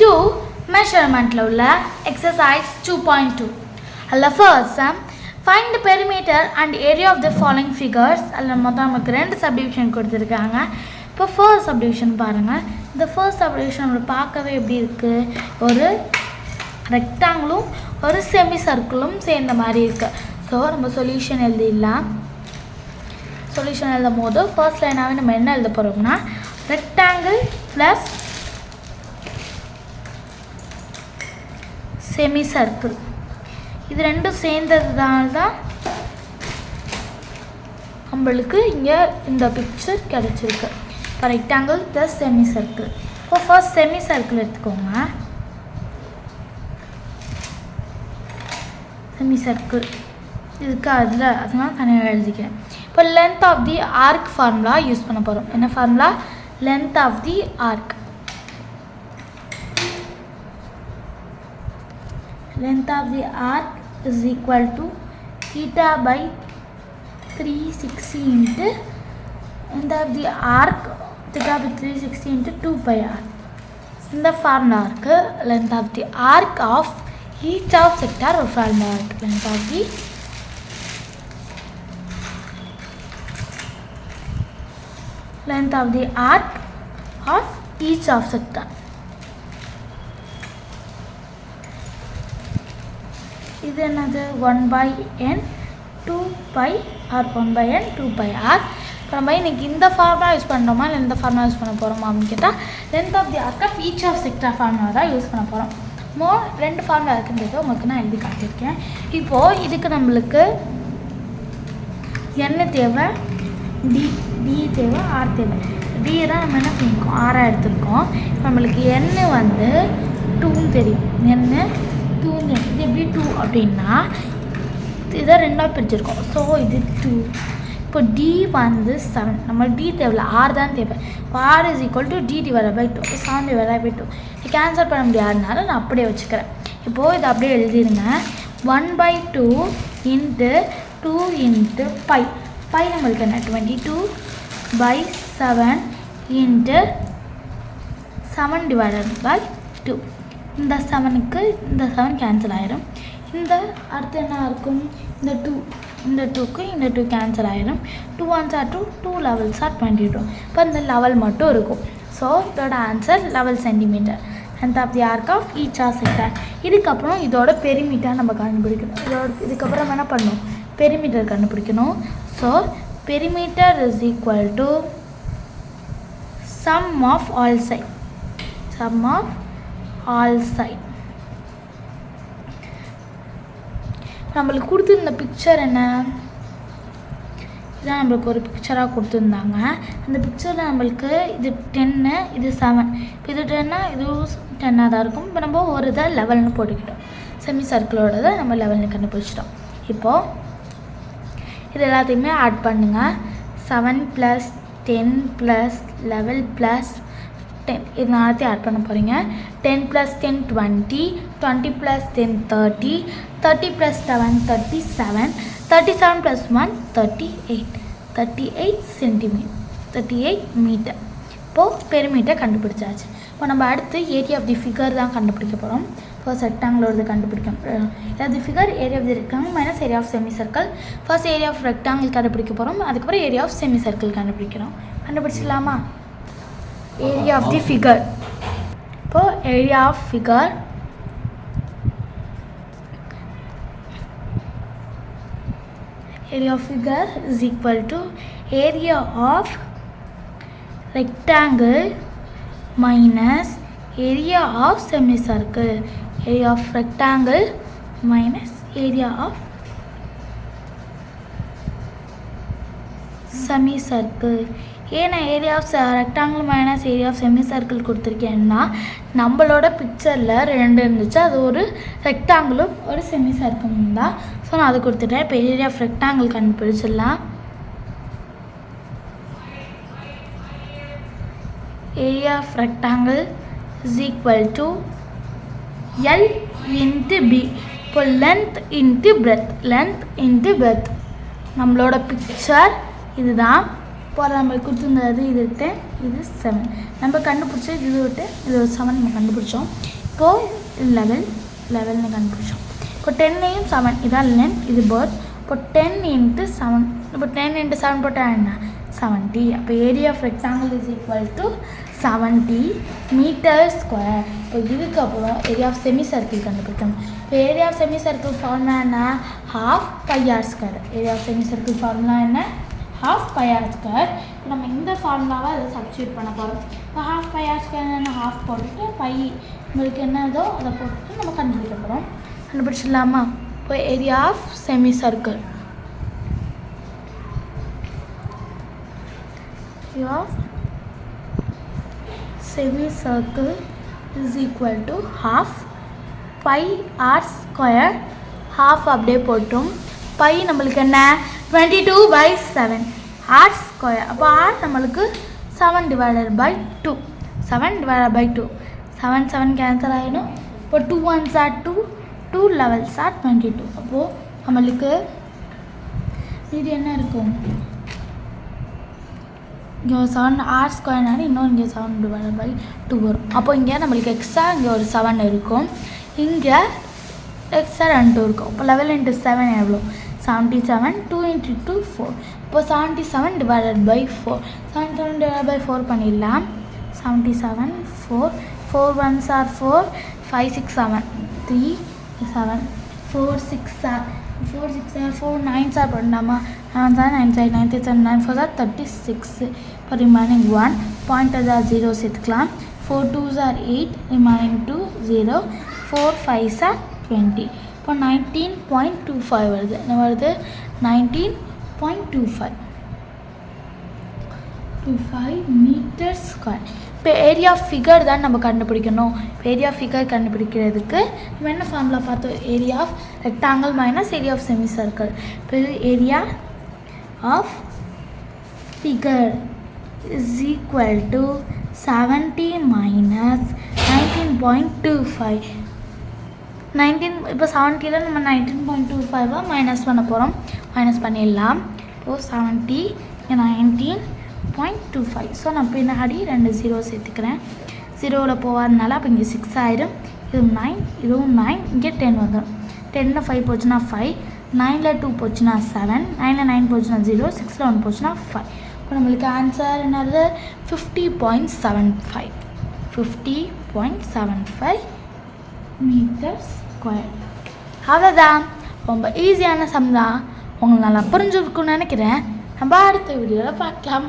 2 மெஷர்மெண்ட்டில் உள்ள எக்ஸசைஸ் 2.2 அதில் first find the perimeter and area of the following figures. அதில் மொத்தம் நமக்கு 2 சப்டிவிஷன் கொடுத்துருக்காங்க. இப்போ ஃபர்ஸ்ட் சப்டிவிஷன் பாருங்கள். இந்த ஃபர்ஸ்ட் சப்டிவிஷன் நம்ம பார்க்கவே எப்படி இருக்குது, ஒரு ரெக்டாங்கிளும் ஒரு செமி சர்க்கிளும் சேர்ந்த மாதிரி இருக்குது. ஸோ நம்ம சொல்யூஷன் எழுதிடலாம். சொல்யூஷன் எழுதும் போது ஃபர்ஸ்ட் லைனாகவே நம்ம என்ன எழுத போகிறோம்னா ரெக்டாங்கிள் ப்ளஸ் செமி சர்க்கிள், இது ரெண்டும் சேர்ந்ததுனால தான் நம்மளுக்கு இங்கே இந்த பிக்சர் கிடச்சிருக்கு. இப்போ ரெக்டாங்கிள் ப்ளஸ் செமி சர்க்கிள். இப்போ ஃபர்ஸ்ட் செமி சர்க்கிள் எடுத்துக்கோங்க. செமி சர்க்கிள் இதுக்கு அதனால தனியாக எழுதிக்கிறேன். இப்போ length of the arc formula use பண்ண போகிறோம். என்ன formula? Length of the arc. length of the arc is equal to theta by 360 into length of the arc theta by 360 into 2 pi r. இந்த formula இருக்கு. length of the arc of each of sector ஒரு formula இருக்கு. length of the arc of each of sector. இது என்னது? 1/n 2 pi r 1/n 2 pi r. இப்போ நம்ம இன்றைக்கி இந்த ஃபார்முலா யூஸ் பண்ணுறோமா இல்லை இந்த ஃபார்முலா யூஸ் பண்ண போகிறோமா அப்படின்னு கேட்டால் length of the arc of each of sector formula தான் யூஸ் பண்ண போகிறோம். ரெண்டு ஃபார்முலா இருக்குன்றது உங்களுக்கு நான் எழுதி காட்டியிருக்கேன். இப்போது இதுக்கு நம்மளுக்கு n தேவை, டி தேவை, ஆர் தேவை. டி தான் நம்ம என்ன பண்ணியிருக்கோம், ஆராக எடுத்துருக்கோம். இப்போ நம்மளுக்கு n வந்து 2ன்னு தெரியும். n 2 இது எப்படி 2 அப்படின்னா இதை ரெண்டாக பிரிச்சிருக்கோம். ஸோ இது 2. இப்போ டி வந்து 7. நம்ம டி தேவையில்ல, ஆர் தான் தேவை. R is equal to D divide by 2. 7 divide by 2. இது கேன்சல் பண்ண முடியாதனால நான் அப்படியே வச்சுக்கிறேன். இப்போது இதை அப்படியே எழுதிடுங்க. 1/2 இன்ட்டு 2 இன்ட்டு பை. பை நம்மளுக்கு என்ன? 22/7 இன்ட்டு 7 டிவைடட் பை 2. இந்த 7க்கு இந்த 7 கேன்சல் ஆகிடும். இந்த அடுத்து என்ன இருக்கும்? இந்த 2, இந்த 2க்கு இந்த 2 கேன்சல் ஆகிடும். 2 1s are 2, 2 levels are 22. இப்போ இந்த லெவல் மட்டும் இருக்கும். ஸோ இதோட answer 11 centimetre. length of the arc of each of sector. இதுக்கப்புறம் இதோட பெரிமீட்டர் நம்ம கண்டுபிடிக்கணும். இதுக்கப்புறம் என்ன பண்ணணும்? பெரிமீட்டர் கண்டுபிடிக்கணும். So perimeter is equal to sum of all side. sum of all side. நம்மளுக்கு கொடுத்துருந்த பிக்சர் என்ன? இதான் நம்மளுக்கு ஒரு பிக்சராக கொடுத்துருந்தாங்க. அந்த பிக்சரில் நம்மளுக்கு இது 10, இது 7. இப்போ இது 10, இது 10 தான் இருக்கும். இப்போ நம்ம ஒரு இதை லெவல்னு போட்டுக்கிட்டோம். செமி சர்க்கிளோட தான் நம்ம லெவல்னு கண்டுபிடிச்சிட்டோம். இப்போது இது எல்லாத்தையுமே ஆட் பண்ணுங்கள். 7 + 10 + 11 + 10 இது நாளையும் ஆட் பண்ண போகிறீங்க. 10 + 10 20, 20 + 10 30, 30 + 7 37, 37 + 1 38, 38 சென்டிமீட்டர், 38 மீட்டர். இப்போது பெரிமீட்டர் கண்டுபிடிச்சாச்சு. இப்போ நம்ம அடுத்து ஏரியா ஆஃப் தி ஃபிகர் தான் கண்டுபிடிக்க போகிறோம். ஃபர்ஸ்ட் ரெக்டாங்கிளோட கண்டுபிடிக்கணும். Area of the figure, area of the rectangle minus area of semi circle. First area of rectangle கண்டுபிடிக்க போகிறோம். அதுக்கப்புறம் ஏரியா ஆஃப் செமி சர்க்கிள் கண்டுபிடிக்கிறோம். கண்டுபிடிச்சிடலாமா? area of the figure. So area of figure is equal to area of rectangle minus area of semicircle. Area of rectangle minus area of semicircle. ஏன்னா area of rectangle minus area of semi circle கொடுத்துருக்கேன்னா நம்மளோட பிக்சரில் 2 இருந்துச்சு. அது ஒரு ரெக்டாங்கிளும் ஒரு semi சர்க்கிளும் தான். So நான் அது கொடுத்துட்டேன். இப்போ ஏரியா ஆஃப் ரெக்டாங்கிள் கண்டுபிடிச்சிடலாம். Area of rectangle is equal to L into B. இப்போ length into breadth, length into breadth. நம்மளோட பிக்சர் இதுதான். இப்போ நம்மளுக்கு கொடுத்துருந்தது இது 10 இது 7 நம்ம கண்டுபிடிச்சி இது விட்டு இது 7 நம்ம கண்டுபிடிச்சோம். இப்போது லெவல்னு கண்டுபிடிச்சோம். இப்போ 10யும் 7 இதான் லென்த் இது பேர்த். இப்போ 10 × 7 இப்போ 10 × 7 போட்டால் என்ன 70. அப்போ area of rectangle is equal to 70 metre square. இப்போ இதுக்கப்புறம் ஏரியா ஆஃப் செமி சர்க்கிள் கண்டுபிடிக்கணும். இப்போ area of semi circle formula என்ன ½ πr². Area of semi circle formula என்ன ½ πr². இப்போ நம்ம இந்த ஃபார்முலாவை அதை சப்ஸ்டியூட் பண்ண போகிறோம். இப்போ ½ πr² என்ன ½ போட்டுட்டு பை உங்களுக்கு என்னதோ அதை போட்டுட்டு நம்ம கண்டுபிடிக்க போகிறோம். கண்டுபிடிச்சிடலாமா? இப்போ area of semi circle is equal to ½ πr². ½ அப்படியே போட்டோம். பை நம்மளுக்கு என்ன 22/7 r². அப்போ r நம்மளுக்கு 7/2 7 கேன்சல் ஆகிடும். இப்போ 2 1s are 2 2 11s are 22. அப்போது நம்மளுக்கு இது என்ன இருக்கும் இங்கே 7 r². இன்னும் இங்கே 7/2 வரும். அப்போ இங்கே நம்மளுக்கு எக்ஸ்ட்ரா இங்கே ஒரு 7 இருக்கும். இங்கே எக்ஸ்ட்ரா 2 இருக்கும். இப்போ 11 × 7 எவ்வளோ 77. 2 × 2 4. இப்போ 77/4 77/4 பண்ணிடலாம். 77 4 4 1s are 4 5 6 7 3 7 4 6 4 6 4 9s are பண்ணலாமா 9 7 9 5 9 7 9 4 36. இப்போ ரிமைனிங் 1 பாயிண்ட் 0 சேர்த்துக்கலாம். 4 2s are 8 remaining 2 0 4 5s are 20. இப்போ 19.25 வருது. என்ன வருது 19.25 மீட்டர் ஸ்கொயர். இப்போ ஏரியா ஃபிகர் தான் நம்ம கண்டுபிடிக்கணும். இப்போ ஏரியா ஃபிகர் கண்டுபிடிக்கிறதுக்கு நம்ம என்ன ஃபார்முலா பார்த்தோம் area of rectangle minus area of semi circle. இப்போ area of figure is equal to 70 minus 19.25 19. இப்போ 70ல் நம்ம 19.25 மைனஸ் பண்ண போகிறோம். மைனஸ் பண்ணிடலாம். இப்போது 70 19.25. ஸோ நான் பின்னாடி 2 0 சேர்த்துக்கிறேன். 0வில் போகாதனால அப்போ இங்கே 6 ஆயிடும். இது 9 இதுவும் 9 இங்கே 10 வந்துடும். 10ல் 5 போச்சுன்னா 5 9ல் 2 போச்சுன்னா 7 9ல் 9 போச்சுன்னா 0 6ல் 1 போச்சுன்னா 5. இப்போ நம்மளுக்கு ஆன்சர் என்னது 50.75 மீட்டர் ஸ்கொயர். அவ்வளோதான். ரொம்ப ஈஸியான சம் தான். உங்களுக்கு நல்லா புரிஞ்சுருக்குன்னு நினைக்கிறேன். நம்ம அடுத்த வீடியோவில் பார்க்கலாம்.